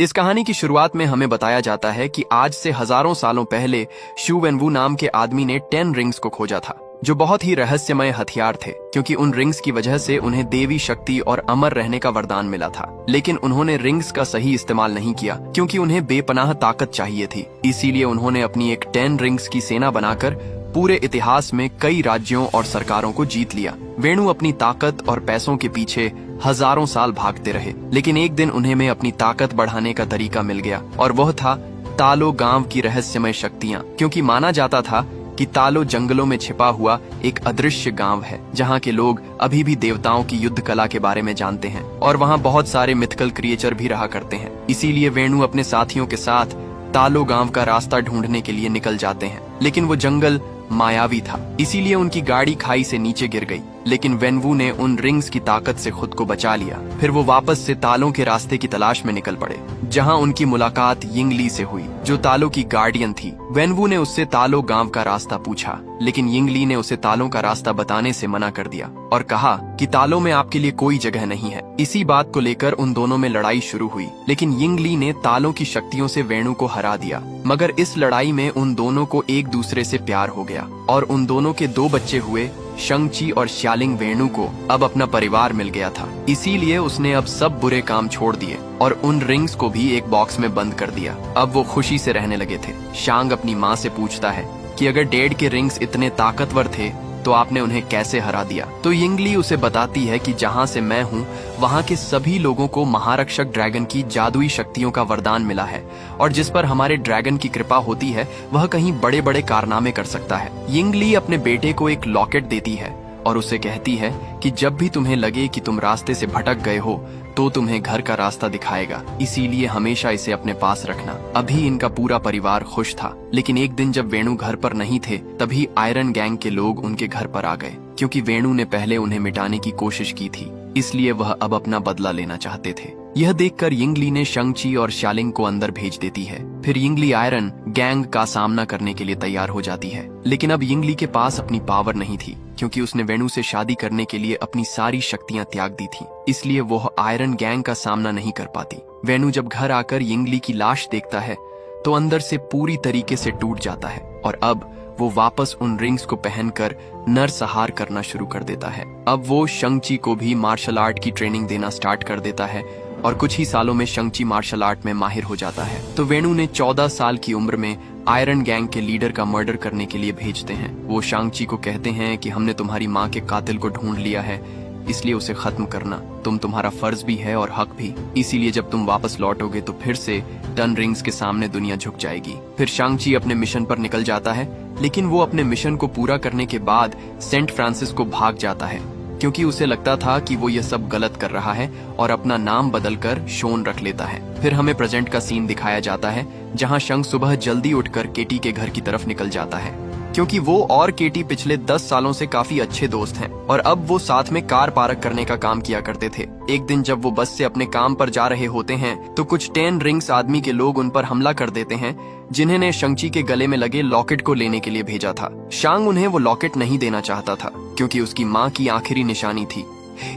इस कहानी की शुरुआत में हमें बताया जाता है कि आज से हजारों सालों पहले शू वेनवू नाम के आदमी ने 10 रिंग्स को खोजा था, जो बहुत ही रहस्यमय हथियार थे, क्योंकि उन रिंग्स की वजह से उन्हें देवी शक्ति और अमर रहने का वरदान मिला था। लेकिन उन्होंने रिंग्स का सही इस्तेमाल नहीं किया, क्योंकि उन्हें बेपनाह ताकत चाहिए थी। इसीलिए उन्होंने अपनी एक 10 रिंग्स की सेना बनाकर पूरे इतिहास में कई राज्यों और सरकारों को जीत लिया। वेणु अपनी ताकत और पैसों के पीछे हजारों साल भागते रहे, लेकिन एक दिन उन्हें में अपनी ताकत बढ़ाने का तरीका मिल गया, और वह था तालो गांव की रहस्यमय शक्तियां। क्योंकि माना जाता था कि तालो जंगलों में छिपा हुआ एक अदृश्य गांव है, जहां के लोग अभी भी देवताओं की युद्ध कला के बारे में जानते हैं, और वहां बहुत सारे मिथिकल क्रिएचर भी रहा करते हैं। इसीलिए वेणु अपने साथियों के साथ तालो गांव का रास्ता ढूंढने के लिए निकल जाते हैं। लेकिन वो जंगल मायावी था, इसीलिए उनकी गाड़ी खाई से नीचे गिर गई। लेकिन वेनवू ने उन रिंग्स की ताकत से खुद को बचा लिया। फिर वो वापस से तालों के रास्ते की तलाश में निकल पड़े, जहां उनकी मुलाकात यिंगली से हुई, जो तालो की गार्डियन थी। वेनवू ने उससे तालो गांव का रास्ता पूछा, लेकिन यिंगली ने उसे तालों का रास्ता बताने से मना कर दिया और कहा कि तालो में आपके लिए कोई जगह नहीं है। इसी बात को लेकर उन दोनों में लड़ाई शुरू हुई, लेकिन यिंगली ने तालों की शक्तियों से वेणु को हरा दिया। मगर इस लड़ाई में उन दोनों को एक दूसरे से प्यार हो गया, और उन दोनों के 2 बच्चे हुए। शंग-ची और श्यालिंग वेणु को अब अपना परिवार मिल गया था, इसीलिए उसने अब सब बुरे काम छोड़ दिए और उन रिंग्स को भी एक बॉक्स में बंद कर दिया। अब वो खुशी से रहने लगे थे। शांग अपनी माँ से पूछता है कि अगर डैड के रिंग्स इतने ताकतवर थे तो आपने उन्हें कैसे हरा दिया। तो यिंगली उसे बताती है कि जहाँ से मैं हूँ वहाँ के सभी लोगों को महारक्षक ड्रैगन की जादुई शक्तियों का वरदान मिला है, और जिस पर हमारे ड्रैगन की कृपा होती है वह कहीं बड़े बड़े कारनामे कर सकता है। यिंगली अपने बेटे को एक लॉकेट देती है और उसे कहती है कि जब भी तुम्हें लगे कि तुम रास्ते से भटक गए हो तो तुम्हें घर का रास्ता दिखाएगा, इसीलिए हमेशा इसे अपने पास रखना। अभी इनका पूरा परिवार खुश था, लेकिन एक दिन जब वेणु घर पर नहीं थे तभी आयरन गैंग के लोग उनके घर पर आ गए। क्योंकि वेणु ने पहले उन्हें मिटाने की कोशिश की थी, इसलिए वह अब अपना बदला लेना चाहते थे। यह देखकर यिंगली ने शंग-ची और श्यालिंग को अंदर भेज देती है। फिर यिंगली आयरन गैंग का सामना करने के लिए तैयार हो जाती है। लेकिन अब यिंगली के पास अपनी पावर नहीं थी, क्योंकि उसने वेणु से शादी करने के लिए अपनी सारी शक्तियां त्याग दी थी, इसलिए वह आयरन गैंग का सामना नहीं कर पाती। वेणु जब घर आकर यिंगली की लाश देखता है तो अंदर से पूरी तरीके से टूट जाता है, और अब वो वापस उन रिंग्स को पहनकर नरसंहार करना शुरू कर देता है। अब वो शंग-ची को भी मार्शल आर्ट की ट्रेनिंग देना स्टार्ट कर देता है, और कुछ ही सालों में शंग-ची मार्शल आर्ट में माहिर हो जाता है। तो वेणु ने 14 साल की उम्र में आयरन गैंग के लीडर का मर्डर करने के लिए भेजते हैं। वो शंग-ची को कहते हैं कि हमने तुम्हारी माँ के कातिल को ढूंढ लिया है, इसलिए उसे खत्म करना तुम्हारा फर्ज भी है और हक भी। इसीलिए जब तुम वापस लौटोगे तो फिर से 10 रिंग्स के सामने दुनिया झुक जाएगी। फिर शंग-ची अपने मिशन पर निकल जाता है, लेकिन वो अपने मिशन को पूरा करने के बाद सेंट फ्रांसिस को भाग जाता है, क्योंकि उसे लगता था कि वो ये सब गलत कर रहा है, और अपना नाम बदलकर शोन रख लेता है। फिर हमें प्रेजेंट का सीन दिखाया जाता है, जहां शंग सुबह जल्दी उठकर केटी के घर की तरफ निकल जाता है, क्योंकि वो और केटी पिछले 10 सालों से काफी अच्छे दोस्त हैं, और अब वो साथ में कार पार्क करने का काम किया करते थे। एक दिन जब वो बस से अपने काम पर जा रहे होते हैं तो कुछ 10 रिंग्स आदमी के लोग उन पर हमला कर देते हैं, जिन्हें ने शंग-ची के गले में लगे लॉकेट को लेने के लिए भेजा था। शांग उन्हें वो लॉकेट नहीं देना चाहता था, क्योंकि उसकी माँ की आखिरी निशानी थी,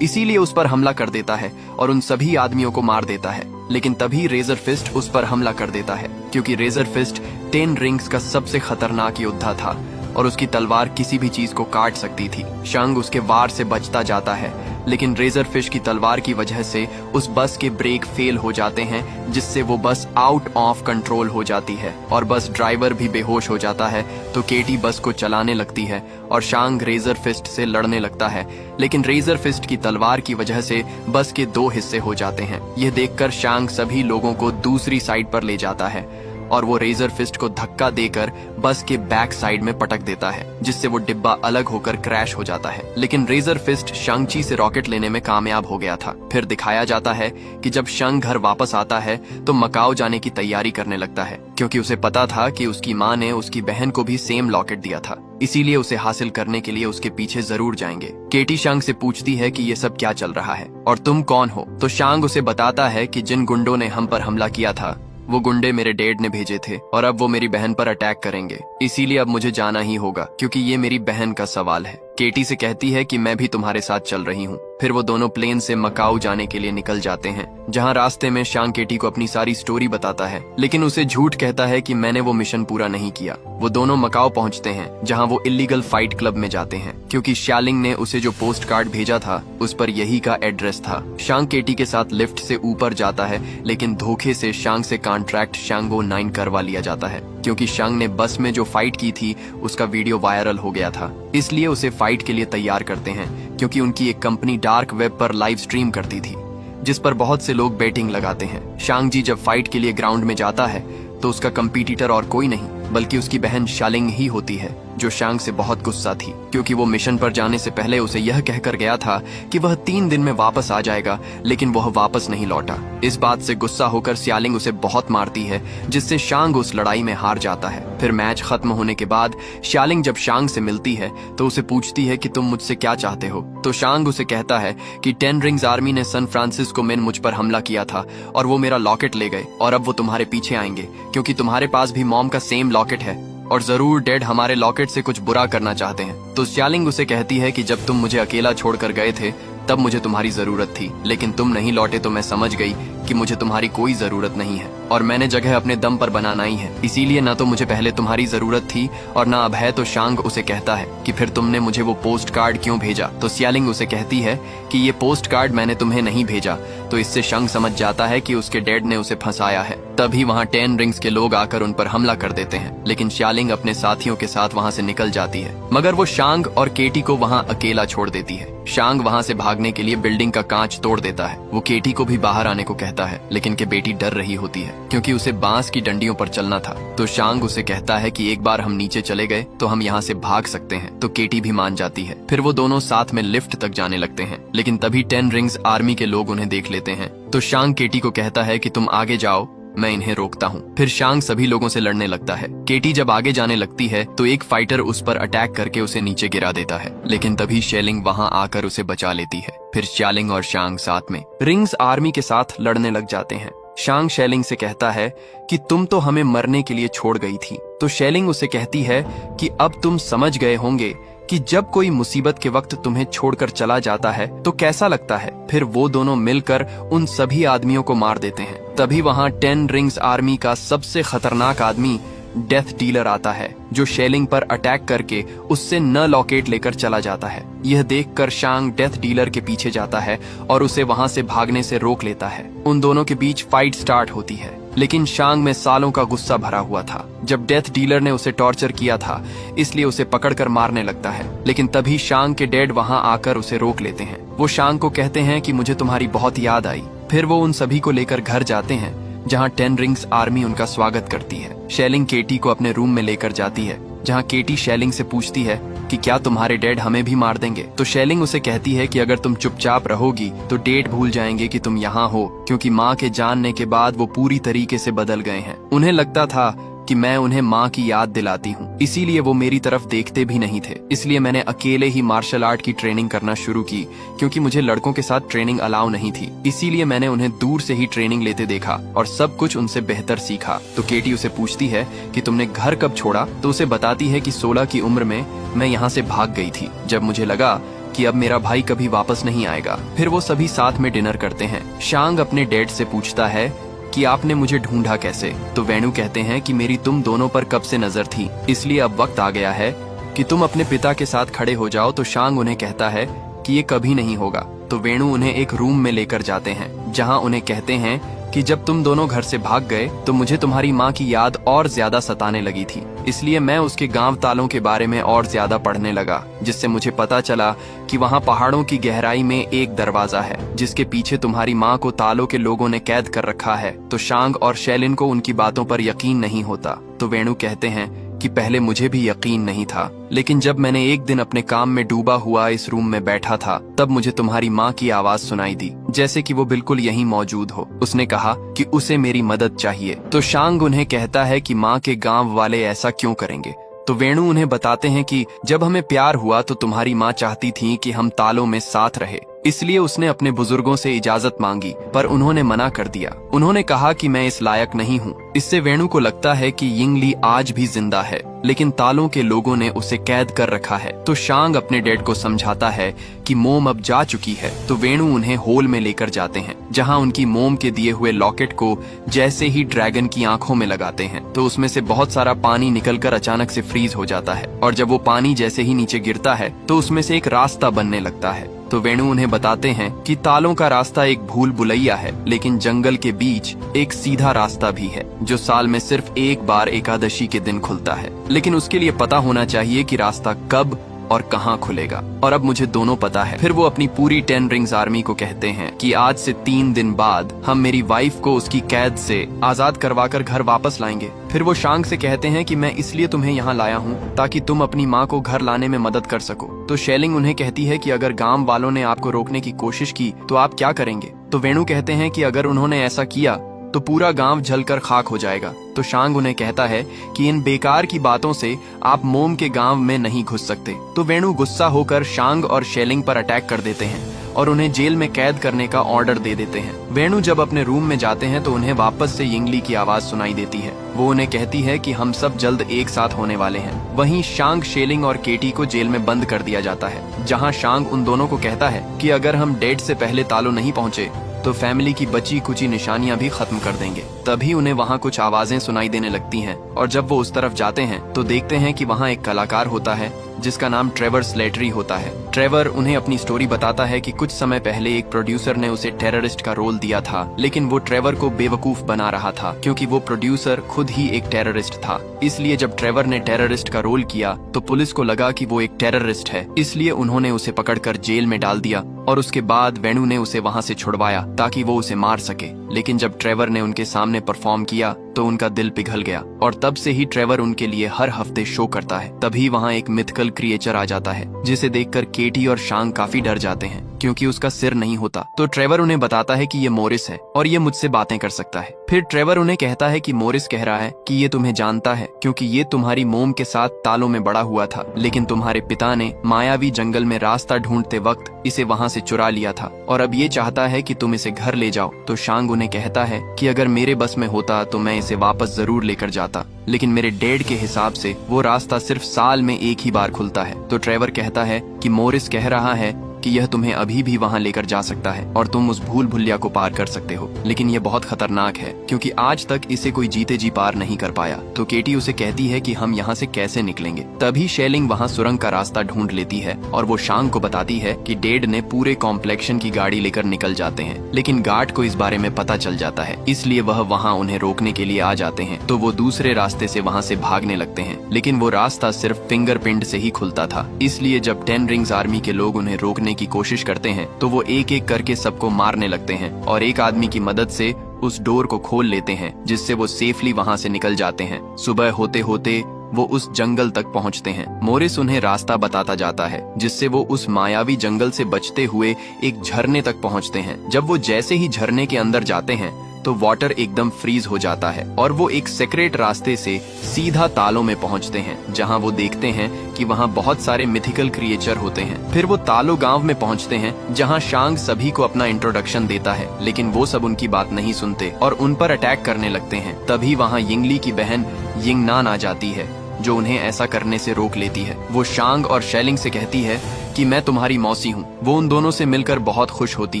इसीलिए उस पर हमला कर देता है और उन सभी आदमियों को मार देता है। लेकिन तभी रेजर फिस्ट उस पर हमला कर देता है, क्योंकि रेजर फिस्ट 10 रिंग्स का सबसे खतरनाक योद्धा था, और उसकी तलवार किसी भी चीज को काट सकती थी। शंग उसके वार से बचता जाता है, लेकिन रेजर फिश की तलवार की वजह से उस बस के ब्रेक फेल हो जाते हैं, जिससे वो बस आउट ऑफ कंट्रोल हो जाती है, और बस ड्राइवर भी बेहोश हो जाता है। तो केटी बस को चलाने लगती है और शांग रेजर फिस्ट से लड़ने लगता है, लेकिन रेजर फिस्ट की तलवार की वजह से बस के 2 हिस्से हो जाते हैं। यह देखकर शांग सभी लोगों को दूसरी साइड पर ले जाता है, और वो रेजर फिस्ट को धक्का देकर बस के बैक साइड में पटक देता है, जिससे वो डिब्बा अलग होकर क्रैश हो जाता है। लेकिन रेजर फिस्ट शंग-ची से रॉकेट लेने में कामयाब हो गया था। फिर दिखाया जाता है कि जब शंग घर वापस आता है तो मकाओ जाने की तैयारी करने लगता है, क्योंकि उसे पता था कि उसकी माँ ने उसकी बहन को भी सेम लॉकेट दिया था, इसीलिए उसे हासिल करने के लिए उसके पीछे जरूर जाएंगे। केटी शांग से पूछती है कि ये सब क्या चल रहा है और तुम कौन हो। तो शांग उसे बताता है कि जिन गुंडों ने हम पर हमला किया था वो गुंडे मेरे डैड ने भेजे थे, और अब वो मेरी बहन पर अटैक करेंगे, इसीलिए अब मुझे जाना ही होगा, क्योंकि ये मेरी बहन का सवाल है। केटी से कहती है कि मैं भी तुम्हारे साथ चल रही हूँ। फिर वो दोनों प्लेन से मकाऊ जाने के लिए निकल जाते हैं, जहाँ रास्ते में शांग केटी को अपनी सारी स्टोरी बताता है, लेकिन उसे झूठ कहता है कि मैंने वो मिशन पूरा नहीं किया। वो दोनों मकाऊ पहुंचते हैं, जहाँ वो इलीगल फाइट क्लब में जाते हैं, क्योंकि शालिंग ने उसे जो पोस्ट कार्ड भेजा था उस पर यही का एड्रेस था। शांग केटी के साथ लिफ्ट से ऊपर जाता है, लेकिन धोखे से शांग से कॉन्ट्रैक्ट शांगो 9 करवा लिया जाता है, क्योंकि शांग ने बस में जो फाइट की थी उसका वीडियो वायरल हो गया था। इसलिए उसे फाइट के लिए तैयार करते हैं, क्योंकि उनकी एक कंपनी डार्क वेब पर लाइव स्ट्रीम करती थी, जिस पर बहुत से लोग बेटिंग लगाते हैं। शांग जी जब फाइट के लिए ग्राउंड में जाता है तो उसका कंपटीटर और कोई नहीं बल्कि उसकी बहन शालिंग ही होती है, जो शांग से बहुत गुस्सा थी, क्योंकि वो मिशन पर जाने से पहले उसे यह कहकर गया था कि वह 3 दिन में वापस आ जाएगा, लेकिन वह वापस नहीं लौटा। इस बात से गुस्सा होकर शालिंग उसे बहुत मारती है, जिससे शांग उस लड़ाई में हार जाता है। फिर मैच खत्म होने के बाद शालिंग जब शांग से मिलती है तो उसे पूछती है कि तुम मुझसे क्या चाहते हो। तो शांग उसे कहता है कि 10 रिंग्स आर्मी ने सैन फ्रांसिस्को में मुझ पर हमला किया था और वो मेरा लॉकेट ले गए, और अब वो तुम्हारे पीछे आएंगे, क्योंकि तुम्हारे पास भी मॉम का सेम लॉकेट है और जरूर डैड हमारे लॉकेट से कुछ बुरा करना चाहते हैं। तो शालिंग उसे कहती है कि जब तुम मुझे अकेला छोड़कर गए थे तब मुझे तुम्हारी जरूरत थी, लेकिन तुम नहीं लौटे तो मैं समझ गई कि मुझे तुम्हारी कोई जरूरत नहीं है और मैंने जगह अपने दम पर बनाना ही है, इसीलिए ना तो मुझे पहले तुम्हारी जरूरत थी और ना अब है। तो शांग उसे कहता है कि फिर तुमने मुझे वो पोस्ट कार्ड क्यों भेजा। तो शालिंग उसे कहती है कि ये पोस्ट कार्ड मैंने तुम्हें नहीं भेजा। तो इससे शांग समझ जाता है कि उसके डैड ने उसे फंसाया है। तभी वहाँ 10 रिंग्स के लोग आकर उन पर हमला कर देते हैं, लेकिन शालिंग अपने साथियों के साथ वहाँ से निकल जाती है, मगर वो शांग और केटी को वहाँ अकेला छोड़ देती है। शांग वहाँ से भागने के लिए बिल्डिंग का कांच तोड़ देता है। वो केटी को भी बाहर आने को कहता है, लेकिन के बेटी डर रही होती है, क्योंकि उसे बांस की डंडियों पर चलना था। तो शांग उसे कहता है कि एक बार हम नीचे चले गए तो हम यहाँ से भाग सकते हैं। तो केटी भी मान जाती है। फिर वो दोनों साथ में लिफ्ट तक जाने लगते हैं, लेकिन तभी 10 रिंग्स आर्मी के लोग उन्हें देख लेते हैं। तो शांग केटी को कहता है कि तुम आगे जाओ, मैं इन्हें रोकता हूँ। फिर शांग सभी लोगों से लड़ने लगता है। केटी जब आगे जाने लगती है तो एक फाइटर उस पर अटैक करके उसे नीचे गिरा देता है, लेकिन तभी शेलिंग वहाँ आकर उसे बचा लेती है। फिर शालिंग और शांग साथ में रिंग्स आर्मी के साथ लड़ने लग जाते हैं। शांग शेलिंग से कहता है कि तुम तो हमें मरने के लिए छोड़ गई थी। तो शेलिंग उसे कहती है कि अब तुम समझ गए होंगे कि जब कोई मुसीबत के वक्त तुम्हें छोड़कर चला जाता है तो कैसा लगता है। फिर वो दोनों मिलकर उन सभी आदमियों को मार देते हैं। तभी वहाँ 10 रिंग्स आर्मी का सबसे खतरनाक आदमी डेथ डीलर आता है, जो शेलिंग पर अटैक करके उससे न लॉकेट लेकर चला जाता है। यह देखकर शांग डेथ डीलर के पीछे जाता है और उसे वहां से भागने से रोक लेता है। उन दोनों के बीच फाइट स्टार्ट होती है, लेकिन शांग में सालों का गुस्सा भरा हुआ था। जब डेथ डीलर ने उसे टॉर्चर किया था, इसलिए उसे पकड़कर मारने लगता है, लेकिन तभी शांग के डैड वहां आकर उसे रोक लेते हैं। वो शांग को कहते हैं कि मुझे तुम्हारी बहुत याद आई। फिर वो उन सभी को लेकर घर जाते हैं, जहां 10 रिंग्स आर्मी उनका स्वागत करती है। शेलिंग केटी को अपने रूम में लेकर जाती है, जहां केटी शेलिंग से पूछती है कि क्या तुम्हारे डैड हमें भी मार देंगे। तो शेलिंग उसे कहती है कि अगर तुम चुपचाप रहोगी तो डैड भूल जाएंगे कि तुम यहाँ हो, क्योंकि माँ के जानने के बाद वो पूरी तरीके से बदल गए हैं। उन्हें लगता था कि मैं उन्हें माँ की याद दिलाती हूँ, इसीलिए वो मेरी तरफ देखते भी नहीं थे। इसलिए मैंने अकेले ही मार्शल आर्ट की ट्रेनिंग करना शुरू की, क्योंकि मुझे लड़कों के साथ ट्रेनिंग अलाउ नहीं थी। इसीलिए मैंने उन्हें दूर से ही ट्रेनिंग लेते देखा और सब कुछ उनसे बेहतर सीखा। तो केटी उसे पूछती है कि तुमने घर कब छोड़ा। तो उसे बताती है कि 16 की उम्र में मैं यहाँ से भाग गई थी, जब मुझे लगा कि अब मेरा भाई कभी वापस नहीं आएगा। फिर वो सभी साथ में डिनर करते हैं। शांग अपने डैड से पूछता है कि आपने मुझे ढूंढा कैसे। तो वेणु कहते हैं कि मेरी तुम दोनों पर कब से नजर थी, इसलिए अब वक्त आ गया है कि तुम अपने पिता के साथ खड़े हो जाओ। तो शांग उन्हें कहता है कि ये कभी नहीं होगा। तो वेणु उन्हें एक रूम में लेकर जाते हैं, जहां उन्हें कहते हैं कि जब तुम दोनों घर से भाग गए तो मुझे तुम्हारी माँ की याद और ज्यादा सताने लगी थी, इसलिए मैं उसके गांव तालों के बारे में और ज्यादा पढ़ने लगा, जिससे मुझे पता चला कि वहाँ पहाड़ों की गहराई में एक दरवाजा है, जिसके पीछे तुम्हारी माँ को तालों के लोगों ने कैद कर रखा है। तो शांग और शेलिन को उनकी बातों पर यकीन नहीं होता। तो वेणु कहते हैं कि पहले मुझे भी यकीन नहीं था, लेकिन जब मैंने एक दिन अपने काम में डूबा हुआ इस रूम में बैठा था, तब मुझे तुम्हारी माँ की आवाज सुनाई दी, जैसे कि वो बिल्कुल यहीं मौजूद हो। उसने कहा कि उसे मेरी मदद चाहिए। तो शांग उन्हें कहता है कि माँ के गांव वाले ऐसा क्यों करेंगे। तो वेणु उन्हें बताते हैं कि जब हमें प्यार हुआ तो तुम्हारी माँ चाहती थी कि हम तालों में साथ रहे, इसलिए उसने अपने बुजुर्गों से इजाजत मांगी, पर उन्होंने मना कर दिया। उन्होंने कहा कि मैं इस लायक नहीं हूँ इससे वेणु को लगता है कि यिंगली आज भी जिंदा है, लेकिन तालों के लोगों ने उसे कैद कर रखा है। तो शांग अपने डैड को समझाता है कि मोम अब जा चुकी है। तो वेणु उन्हें होल में लेकर जाते हैं, जहां उनकी मोम के दिए हुए लॉकेट को जैसे ही ड्रैगन की आंखों में लगाते हैं तो उसमें से बहुत सारा पानी निकलकर अचानक से फ्रीज हो जाता है। और जब वो पानी जैसे ही नीचे गिरता है तो उसमें से एक रास्ता बनने लगता है। तो वेणु उन्हें बताते हैं कि तालों का रास्ता एक भूल भुलैया है, लेकिन जंगल के बीच एक सीधा रास्ता भी है जो साल में सिर्फ एक बार एकादशी के दिन खुलता है। लेकिन उसके लिए पता होना चाहिए कि रास्ता कब और कहाँ खुलेगा। और अब मुझे दोनों पता है। फिर वो अपनी पूरी 10 रिंग्स आर्मी को कहते हैं कि आज से 3 दिन बाद हम मेरी वाइफ को उसकी कैद से आजाद करवाकर घर वापस लाएंगे। फिर वो शांग से कहते हैं कि मैं इसलिए तुम्हें यहाँ लाया हूँ ताकि तुम अपनी माँ को घर लाने में मदद कर सको। तो शेलिंग उन्हें कहती है कि अगर गांव वालों ने आपको रोकने की कोशिश की तो आप क्या करेंगे। तो वेणु कहते हैं कि अगर उन्होंने ऐसा किया तो पूरा गांव जलकर खाक हो जाएगा। तो शांग उन्हें कहता है कि इन बेकार की बातों से आप मोम के गांव में नहीं घुस सकते। तो वेणु गुस्सा होकर शांग और शेलिंग पर अटैक कर देते हैं और उन्हें जेल में कैद करने का ऑर्डर दे देते हैं। वेणु जब अपने रूम में जाते हैं तो उन्हें वापस से यिंगली की आवाज सुनाई देती है। वो उन्हें कहती है कि हम सब जल्द एक साथ होने वाले हैं। वहीं शांग, शेलिंग और केटी को जेल में बंद कर दिया जाता है, जहाँ शांग उन दोनों को कहता है कि अगर हम डेट से पहले तालो नहीं पहुँचे तो फैमिली की बची कुची निशानियां भी खत्म कर देंगे। तभी उन्हें वहां कुछ आवाजें सुनाई देने लगती हैं और जब वो उस तरफ जाते हैं तो देखते हैं कि वहां एक कलाकार होता है जिसका नाम ट्रेवर स्लेटरी होता है। ट्रेवर उन्हें अपनी स्टोरी बताता है कि कुछ समय पहले एक प्रोड्यूसर ने उसे टेररिस्ट का रोल दिया था, लेकिन वो ट्रेवर को बेवकूफ बना रहा था क्योंकि वो प्रोड्यूसर खुद ही एक टेररिस्ट था। इसलिए जब ट्रेवर ने टेररिस्ट का रोल किया तो पुलिस को लगा कि वो एक टेररिस्ट है, इसलिए उन्होंने उसे पकड़कर जेल में डाल दिया और उसके बाद वेणु ने उसे वहां से छुड़वाया ताकि वो उसे मार सके। लेकिन जब ट्रेवर ने उनके सामने परफॉर्म किया तो उनका दिल पिघल गया और तब से ही ट्रेवर उनके लिए हर हफ्ते शो करता है। तभी वहाँ एक मिथिकल क्रिएचर आ जाता है जिसे देखकर केटी और शांग काफी डर जाते हैं क्योंकि उसका सिर नहीं होता। तो ट्रेवर उन्हें बताता है कि ये मोरिस है और ये मुझसे बातें कर सकता है। फिर ट्रेवर उन्हें कहता है कि मोरिस कह रहा है कि ये तुम्हें जानता है क्योंकि ये तुम्हारी मोम के साथ तालों में बड़ा हुआ था, लेकिन तुम्हारे पिता ने मायावी जंगल में रास्ता ढूंढते वक्त इसे वहाँ से चुरा लिया था और अब ये चाहता है कि तुम इसे घर ले जाओ। तो शांग उन्हें कहता है कि अगर मेरे बस में होता तो मैं इसे वापस जरूर लेकर जाता, लेकिन मेरे डैड के हिसाब से वो रास्ता सिर्फ साल में एक ही बार खुलता है। तो ट्रेवर कहता है कि मोरिस कह रहा है कि यह तुम्हें अभी भी वहां लेकर जा सकता है और तुम उस भूल भुलिया को पार कर सकते हो, लेकिन यह बहुत खतरनाक है क्योंकि आज तक इसे कोई जीते जी पार नहीं कर पाया। तो केटी उसे कहती है कि हम यहाँ से कैसे निकलेंगे। तभी शेलिंग वहाँ सुरंग का रास्ता ढूंढ लेती है और वो शांग को बताती है कि डैड ने पूरे कॉम्प्लेक्शन की गाड़ी लेकर निकल जाते हैं, लेकिन गार्ड को इस बारे में पता चल जाता है, इसलिए वह वहाँ उन्हें रोकने के लिए आ जाते हैं। तो वो दूसरे रास्ते से वहाँ से भागने लगते हैं, लेकिन वो रास्ता सिर्फ फिंगरप्रिंट से ही खुलता था। इसलिए जब 10 रिंग्स आर्मी के लोग उन्हें रोकने की कोशिश करते हैं तो वो एक एक करके सबको मारने लगते हैं और एक आदमी की मदद से उस डोर को खोल लेते हैं, जिससे वो सेफली वहां से निकल जाते हैं। सुबह होते होते वो उस जंगल तक पहुंचते हैं। मोरिस उन्हें रास्ता बताता जाता है, जिससे वो उस मायावी जंगल से बचते हुए एक झरने तक पहुंचते हैं। जब वो जैसे ही झरने के अंदर जाते हैं तो वाटर एकदम फ्रीज हो जाता है और वो एक सीक्रेट रास्ते से सीधा तालों में पहुंचते हैं, जहां वो देखते हैं कि वहां बहुत सारे मिथिकल क्रिएचर होते हैं। फिर वो तालो गांव में पहुंचते हैं, जहां शांग सभी को अपना इंट्रोडक्शन देता है, लेकिन वो सब उनकी बात नहीं सुनते और उन पर अटैक करने लगते हैं। तभी वहां यिंगली की बहन यिंगनान आ जाती है, जो उन्हें ऐसा करने से रोक लेती है। वो शांग और शेलिंग से कहती है कि मैं तुम्हारी मौसी हूँ। वो उन दोनों से मिलकर बहुत खुश होती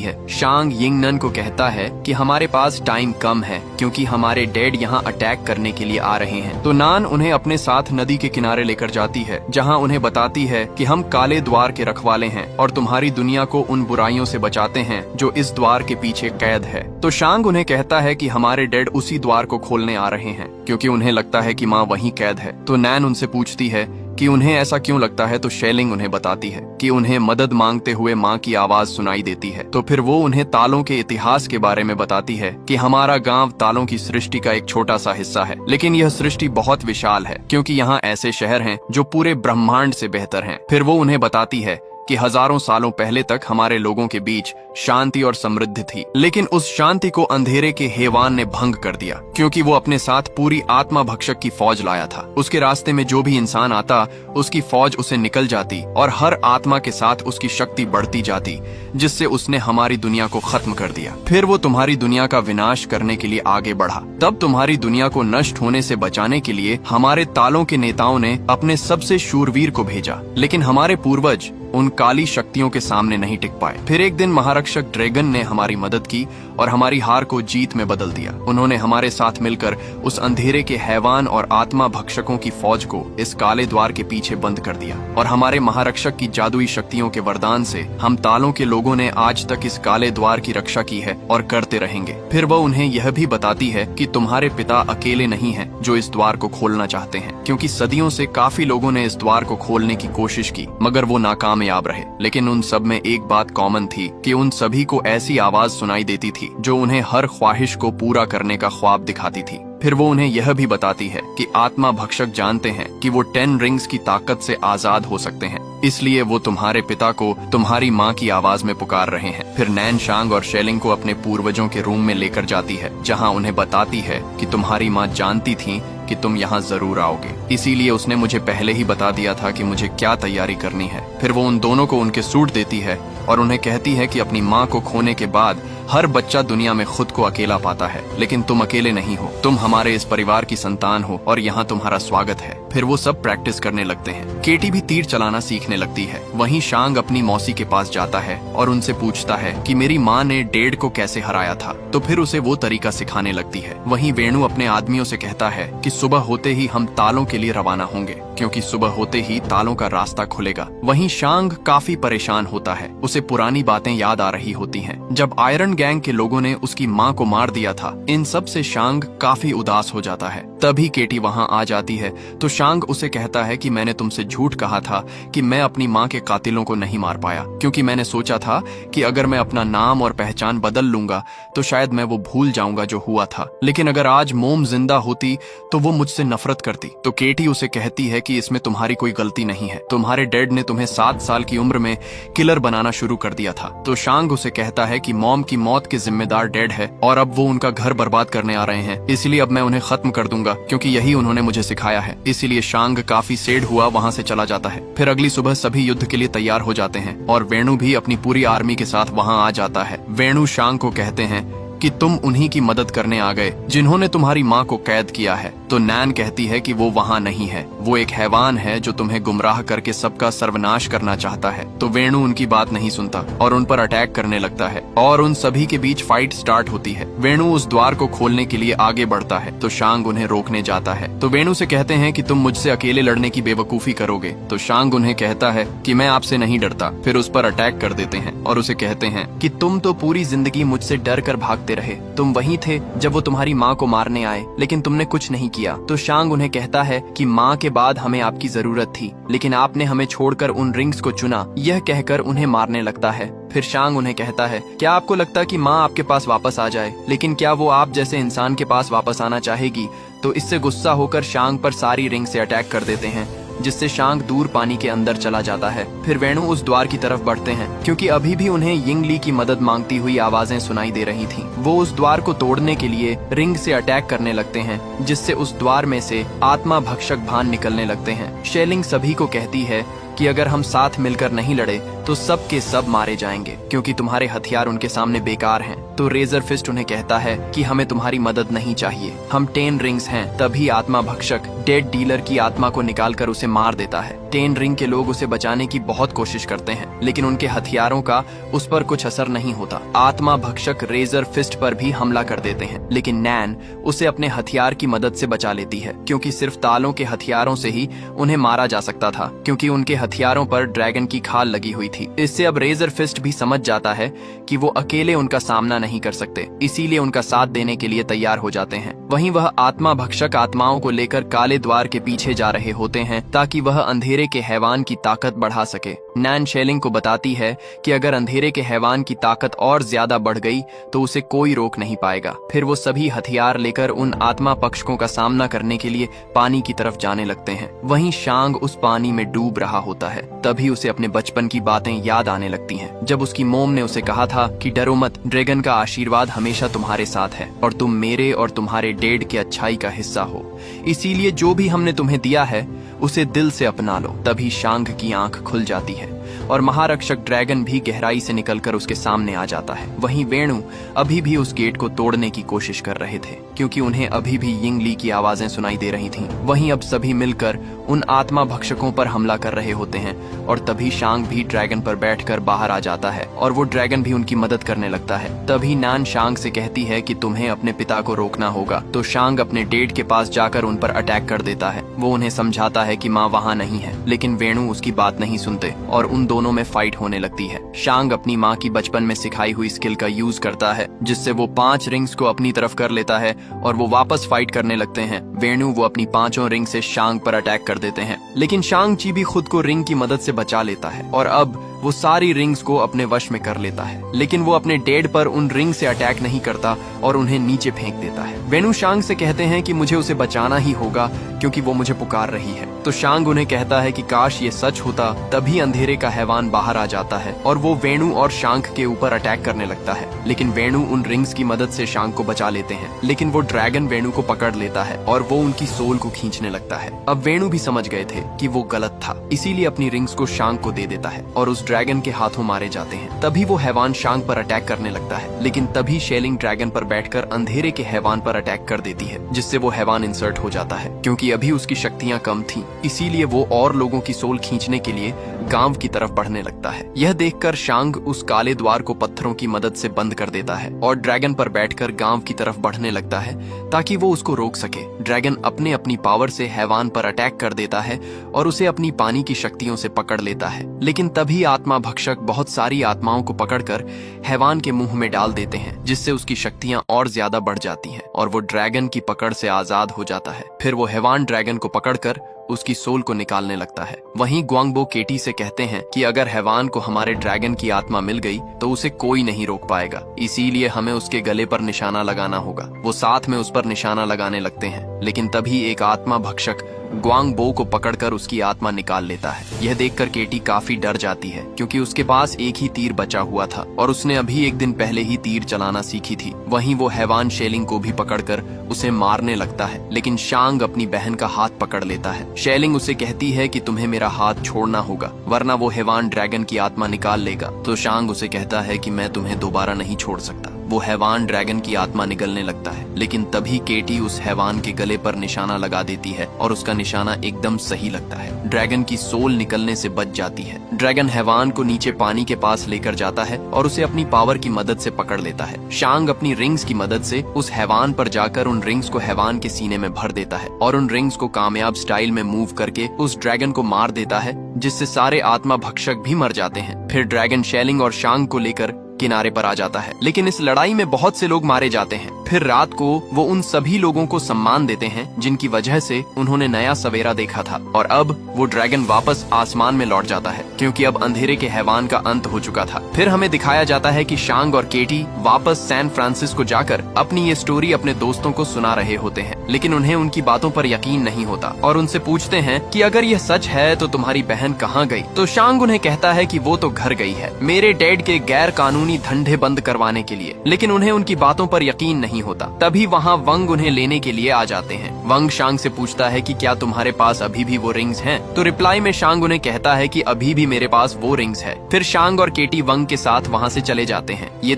है। शांग यिंगनन को कहता है कि हमारे पास टाइम कम है क्योंकि हमारे डैड यहाँ अटैक करने के लिए आ रहे हैं। तो नान उन्हें अपने साथ नदी के किनारे लेकर जाती है, जहाँ उन्हें बताती है कि हम काले द्वार के रखवाले हैं और तुम्हारी दुनिया को उन बुराइयों से बचाते हैं जो इस द्वार के पीछे कैद है। तो शांग उन्हें कहता है कि हमारे डैड उसी द्वार को खोलने आ रहे हैं क्योंकि उन्हें लगता है कि माँ वहीं कैद है। तो नैन उनसे पूछती है कि उन्हें ऐसा क्यों लगता है। तो शेलिंग उन्हें बताती है कि उन्हें मदद मांगते हुए माँ की आवाज सुनाई देती है। तो फिर वो उन्हें तालों के इतिहास के बारे में बताती है कि हमारा गांव तालों की सृष्टि का एक छोटा सा हिस्सा है, लेकिन यह सृष्टि बहुत विशाल है क्योंकि यहाँ ऐसे शहर हैं जो पूरे ब्रह्मांड से बेहतर हैं। फिर वो उन्हें बताती है कि हजारों सालों पहले तक हमारे लोगों के बीच शांति और समृद्धि थी, लेकिन उस शांति को अंधेरे के हैवान ने भंग कर दिया, क्योंकि वो अपने साथ पूरी आत्मा भक्षक की फौज लाया था। उसके रास्ते में जो भी इंसान आता, उसकी फौज उसे निकल जाती और हर आत्मा के साथ उसकी शक्ति बढ़ती जाती, जिससे उसने हमारी दुनिया को खत्म कर दिया। फिर वो तुम्हारी दुनिया का विनाश करने के लिए आगे बढ़ा। तब तुम्हारी दुनिया को नष्ट होने से बचाने के लिए हमारे तालों के नेताओं ने अपने सबसे शूरवीर को भेजा, लेकिन हमारे पूर्वज उन काली शक्तियों के सामने नहीं टिक पाए। फिर एक दिन महारक्षक ड्रैगन ने हमारी मदद की और हमारी हार को जीत में बदल दिया। उन्होंने हमारे साथ मिलकर उस अंधेरे के हैवान और आत्मा भक्षकों की फौज को इस काले द्वार के पीछे बंद कर दिया, और हमारे महारक्षक की जादुई शक्तियों के वरदान से हम तालों के लोगों ने आज तक इस काले द्वार की रक्षा की है और करते रहेंगे। फिर वह उन्हें यह भी बताती है कि तुम्हारे पिता अकेले नहीं हैं जो इस द्वार को खोलना चाहते हैं, क्योंकि सदियों से काफी लोगों ने इस द्वार को खोलने की कोशिश की, मगर वो नाकामयाब रहे। लेकिन उन सब में एक बात कॉमन थी कि उन सभी को ऐसी आवाज सुनाई देती थी जो उन्हें हर ख्वाहिश को पूरा करने का ख्वाब दिखाती थी। फिर वो उन्हें यह भी बताती है कि आत्मा भक्षक जानते हैं कि वो 10 रिंग्स की ताकत से आजाद हो सकते हैं, इसलिए वो तुम्हारे पिता को तुम्हारी माँ की आवाज में पुकार रहे हैं। फिर नैन शांग और शेलिंग को अपने पूर्वजों के रूम में लेकर जाती है, जहाँ उन्हें बताती है कि तुम्हारी माँ जानती थी कि तुम यहाँ जरूर आओगे, इसीलिए उसने मुझे पहले ही बता दिया था कि मुझे क्या तैयारी करनी है। फिर वो उन दोनों को उनके सूट देती है और उन्हें कहती है कि अपनी माँ को खोने के बाद हर बच्चा दुनिया में खुद को अकेला पाता है, लेकिन तुम अकेले नहीं हो, तुम हमारे इस परिवार की संतान हो और यहाँ तुम्हारा स्वागत है। फिर वो सब प्रैक्टिस करने लगते हैं। केटी भी तीर चलाना सीखने लगती है। वहीं शांग अपनी मौसी के पास जाता है और उनसे पूछता है कि मेरी माँ ने डेड को कैसे हराया था, तो फिर उसे वो तरीका सिखाने लगती है। वहीं वेणु अपने आदमियों से कहता है कि सुबह होते ही हम तालों के लिए रवाना होंगे, क्योंकि सुबह होते ही तालों का रास्ता खुलेगा। वहीं शांग काफी परेशान होता है, उसे पुरानी बातें याद आ रही होती हैं, जब आयरन गैंग के लोगों ने उसकी माँ को मार दिया था। इन सब से शांग काफी उदास हो जाता है। तभी केटी वहाँ आ जाती है तो शांग उसे कहता है कि मैंने तुमसे झूठ कहा था कि मैं अपनी माँ के कातिलों को नहीं मार पाया, क्योंकि मैंने सोचा था कि अगर मैं अपना नाम और पहचान बदल लूंगा तो शायद मैं वो भूल जाऊंगा जो हुआ था, लेकिन अगर आज मोम जिंदा होती तो वो मुझसे नफरत करती। तो केटी उसे कहती है कि इसमें तुम्हारी कोई गलती नहीं है, तुम्हारे डैड ने तुम्हें 7 साल की उम्र में किलर बनाना शुरू कर दिया था। तो शांग उसे कहता है कि मॉम की मौत के जिम्मेदार डैड है और अब वो उनका घर बर्बाद करने आ रहे हैं, इसलिए अब मैं उन्हें खत्म कर दूंगा, क्योंकि यही उन्होंने मुझे सिखाया है। इसीलिए शांग काफी सेड हुआ वहाँ से चला जाता है। फिर अगली सुबह सभी युद्ध के लिए तैयार हो जाते हैं और वेणु भी अपनी पूरी आर्मी के साथ वहाँ आ जाता है। वेणु शांग को कहते हैं कि तुम उन्हीं की मदद करने आ गए जिन्होंने तुम्हारी माँ को कैद किया है। तो नैन कहती है कि वो वहाँ नहीं है, वो एक हैवान है जो तुम्हें गुमराह करके सबका सर्वनाश करना चाहता है। तो वेणु उनकी बात नहीं सुनता और उन पर अटैक करने लगता है और उन सभी के बीच फाइट स्टार्ट होती है। वेणु उस द्वार को खोलने के लिए आगे बढ़ता है तो शांग उन्हें रोकने जाता है। तो वेणु से कहते हैं कि तुम मुझसे अकेले लड़ने की बेवकूफी करोगे। तो शांग उन्हें कहता है कि मैं आपसे नहीं डरता। फिर उस पर अटैक कर देते हैं और उसे कहते हैं कि तुम तो पूरी जिंदगी मुझसे डर कर भागते रहे, तुम वहीं थे जब वो तुम्हारी माँ को मारने आए, लेकिन तुमने कुछ नहीं किया। तो शांग उन्हें कहता है कि माँ के बाद हमें आपकी जरूरत थी, लेकिन आपने हमें छोड़कर उन रिंग्स को चुना। यह कहकर उन्हें मारने लगता है। फिर शांग उन्हें कहता है, क्या आपको लगता कि माँ आपके पास वापस आ जाए, लेकिन क्या वो आप जैसे इंसान के पास वापस आना चाहेगी? तो इससे गुस्सा होकर शांग पर सारी रिंग से अटैक कर देते हैं, जिससे शांग दूर पानी के अंदर चला जाता है। फिर वेणु उस द्वार की तरफ बढ़ते हैं, क्योंकि अभी भी उन्हें यिंग ली की मदद मांगती हुई आवाजें सुनाई दे रही थीं। वो उस द्वार को तोड़ने के लिए रिंग से अटैक करने लगते हैं, जिससे उस द्वार में से आत्मा भक्षक भान निकलने लगते हैं। शेलिंग सभी को कहती है कि अगर हम साथ मिलकर नहीं लड़े तो सब के सब मारे जाएंगे, क्योंकि तुम्हारे हथियार उनके सामने बेकार हैं। तो रेजर फिस्ट उन्हें कहता है कि हमें तुम्हारी मदद नहीं चाहिए, हम 10 रिंग्स हैं। तभी आत्मा भक्षक डेड डीलर की आत्मा को निकालकर उसे मार देता है। 10 रिंग के लोग उसे बचाने की बहुत कोशिश करते हैं, लेकिन उनके हथियारों का उस पर कुछ असर नहीं होता। आत्मा भक्षक रेजर फिस्ट पर भी हमला कर देते हैं, लेकिन नैन उसे अपने हथियार की मदद से बचा लेती है, क्योंकि सिर्फ तालों के हथियारों से ही उन्हें मारा जा सकता था, क्योंकि उनके हथियारों पर ड्रैगन की खाल लगी हुई थी। इससे अब रेजर फिस्ट भी समझ जाता है कि वो अकेले उनका सामना नहीं कर सकते, इसीलिए उनका साथ देने के लिए तैयार हो जाते हैं। वहीं वह आत्मा भक्षक आत्माओं को लेकर काले द्वार के पीछे जा रहे होते हैं, ताकि वह अंधेरे के हैवान की ताकत बढ़ा सके नैन शेलिंग को बताती है कि अगर अंधेरे के हैवान की ताकत और ज्यादा बढ़ गई तो उसे कोई रोक नहीं पाएगा। फिर वो सभी हथियार लेकर उन आत्मा पक्षकों का सामना करने के लिए पानी की तरफ जाने लगते हैं। वहीं शांग उस पानी में डूब रहा होता है। तभी उसे अपने बचपन की बातें याद आने लगती हैं, जब उसकी मोम ने उसे कहा था कि डरो मत, ड्रैगन का आशीर्वाद हमेशा तुम्हारे साथ है और तुम मेरे और तुम्हारे डेड के अच्छाई का हिस्सा हो, इसीलिए जो भी हमने तुम्हें दिया है उसे दिल से अपना लो। तभी शांग की आंख खुल जाती है और महारक्षक ड्रैगन भी गहराई से निकलकर उसके सामने आ जाता है। वहीं वेणु अभी भी उस गेट को तोड़ने की कोशिश कर रहे थे, क्योंकि उन्हें अभी भी यिंगली की आवाजें सुनाई दे रही थीं। वहीं अब सभी मिलकर उन आत्मा भक्षकों पर हमला कर रहे होते हैं और तभी शांग भी ड्रैगन पर बैठकर बाहर आ जाता है और वो ड्रैगन भी उनकी मदद करने लगता है। तभी नान शांग से कहती है कि तुम्हें अपने पिता को रोकना होगा, तो शांग अपने डेड के पास जाकर उन पर अटैक कर देता है। वो उन्हें समझाता है कि माँ वहाँ नहीं है, लेकिन वेणु उसकी बात नहीं सुनते और उन दोनों में फाइट होने लगती है। शांग अपनी माँ की बचपन में सिखाई हुई स्किल का यूज करता है, जिससे वो 5 रिंग्स को अपनी तरफ कर लेता है और वो वापस फाइट करने लगते हैं। वेणु वो अपनी 5 रिंग से शांग पर अटैक कर देते हैं, लेकिन शांग ची भी खुद को रिंग की मदद से बचा लेता है और अब वो सारी रिंग्स को अपने वश में कर लेता है। लेकिन वो अपने डेड पर उन रिंग से अटैक नहीं करता और उन्हें नीचे फेंक देता है। वेणु शांग से कहते हैं कि मुझे उसे बचाना ही होगा क्योंकि वो मुझे पुकार रही है। तो शांग उन्हें कहता है कि काश ये सच होता। तभी अंधेरे का हैवान बाहर आ जाता है और वो वेणु और शांग के ऊपर अटैक करने लगता है, लेकिन वेणु उन रिंग्स की मदद से शांग को बचा लेते हैं। लेकिन वो ड्रैगन वेणु को पकड़ लेता है और वो उनकी सोल को खींचने लगता है। अब वेणु भी समझ गए थे कि वो गलत था, इसीलिए अपनी रिंग्स को शांग को दे देता है और उस ड्रैगन के हाथों मारे जाते हैं। तभी वो हैवान शांग पर अटैक करने लगता है, लेकिन तभी शेलिंग ड्रैगन पर बैठकर अंधेरे के हैवान पर अटैक कर देती है, जिससे वो हैवान इंसर्ट हो जाता है। क्योंकि अभी उसकी शक्तियां कम थीं, इसीलिए वो और लोगों की सोल खींचने के लिए गांव की तरफ बढ़ने लगता है। यह देखकर शांग उस काले द्वार को पत्थरों की मदद से बंद कर देता है और ड्रैगन पर बैठकर गांव की तरफ बढ़ने लगता है ताकि वो उसको रोक सके। ड्रैगन अपने अपनी पावर से हैवान पर अटैक कर देता है और उसे अपनी पानी की शक्तियों से पकड़ लेता है। लेकिन तभी आत्मा भक्षक बहुत सारी आत्माओं को पकड़कर हैवान के मुंह में डाल देते हैं, जिससे उसकी शक्तियां और ज्यादा बढ़ जाती हैं और वो ड्रैगन की पकड़ से आजाद हो जाता है। फिर वो हैवान ड्रैगन को पकड़कर उसकी सोल को निकालने लगता है। वहीं ग्वांगबो केटी से कहते हैं कि अगर हैवान को हमारे ड्रैगन की आत्मा मिल गई तो उसे कोई नहीं रोक पाएगा, इसीलिए हमें उसके गले पर निशाना लगाना होगा। वो साथ में उस पर निशाना लगाने लगते हैं, लेकिन तभी एक आत्मा भक्षक ग्वांगबो को पकड़कर उसकी आत्मा निकाल लेता है। यह देखकर केटी काफी डर जाती है, क्योंकि उसके पास एक ही तीर बचा हुआ था और उसने अभी एक दिन पहले ही तीर चलाना सीखी थी। वहीं वो हैवान शेलिंग को भी पकड़कर उसे मारने लगता है, लेकिन शांग अपनी बहन का हाथ पकड़ लेता है। शेलिंग उसे कहती है कि तुम्हें मेरा हाथ छोड़ना होगा, वरना वो हैवान ड्रैगन की आत्मा निकाल लेगा। तो शांग उसे कहता है कि मैं तुम्हें दोबारा नहीं छोड़ सकता। वो हैवान ड्रैगन की आत्मा निगलने लगता है, लेकिन तभी केटी उस हैवान के गले पर निशाना लगा देती है और उसका निशाना एकदम सही लगता है। ड्रैगन की सोल निकलने से बच जाती है। ड्रैगन हैवान को नीचे पानी के पास लेकर जाता है और उसे अपनी पावर की मदद से पकड़ लेता है। शांग अपनी रिंग्स की मदद से उस हैवान पर जाकर उन रिंग्स को हैवान के सीने में भर देता है और उन रिंग्स को कामयाब स्टाइल में मूव करके उस ड्रैगन को मार देता है, जिससे सारे आत्मा भक्षक भी मर जाते हैं। फिर ड्रैगन शेलिंग और शांग को लेकर किनारे पर आ जाता है, लेकिन इस लड़ाई में बहुत से लोग मारे जाते हैं। फिर रात को वो उन सभी लोगों को सम्मान देते हैं जिनकी वजह से उन्होंने नया सवेरा देखा था और अब वो ड्रैगन वापस आसमान में लौट जाता है, क्योंकि अब अंधेरे के हैवान का अंत हो चुका था। फिर हमें दिखाया जाता है कि शांग और केटी वापस सैन फ्रांसिस्को जाकर अपनी ये स्टोरी अपने दोस्तों को सुना रहे होते हैं, लेकिन उन्हें उनकी बातों पर यकीन नहीं होता और उनसे पूछते हैं कि अगर यह सच है तो तुम्हारी बहन कहाँ गई? तो शांग उन्हें कहता है कि वो तो घर गई है मेरे डैड के गैर कानूनी धंधे बंद करवाने के लिए, लेकिन उन्हें उनकी बातों पर यकीन नहीं होता। तभी वहाँ वंग उन्हें लेने के लिए आ जाते हैं। वंग शांग से पूछता है कि क्या तुम्हारे पास अभी भी वो रिंग्स हैं? तो रिप्लाई में शांग उन्हें कहता है कि अभी भी मेरे पास वो रिंग्स है। फिर शांग और केटी वंग के साथ वहाँ से चले जाते हैं। ये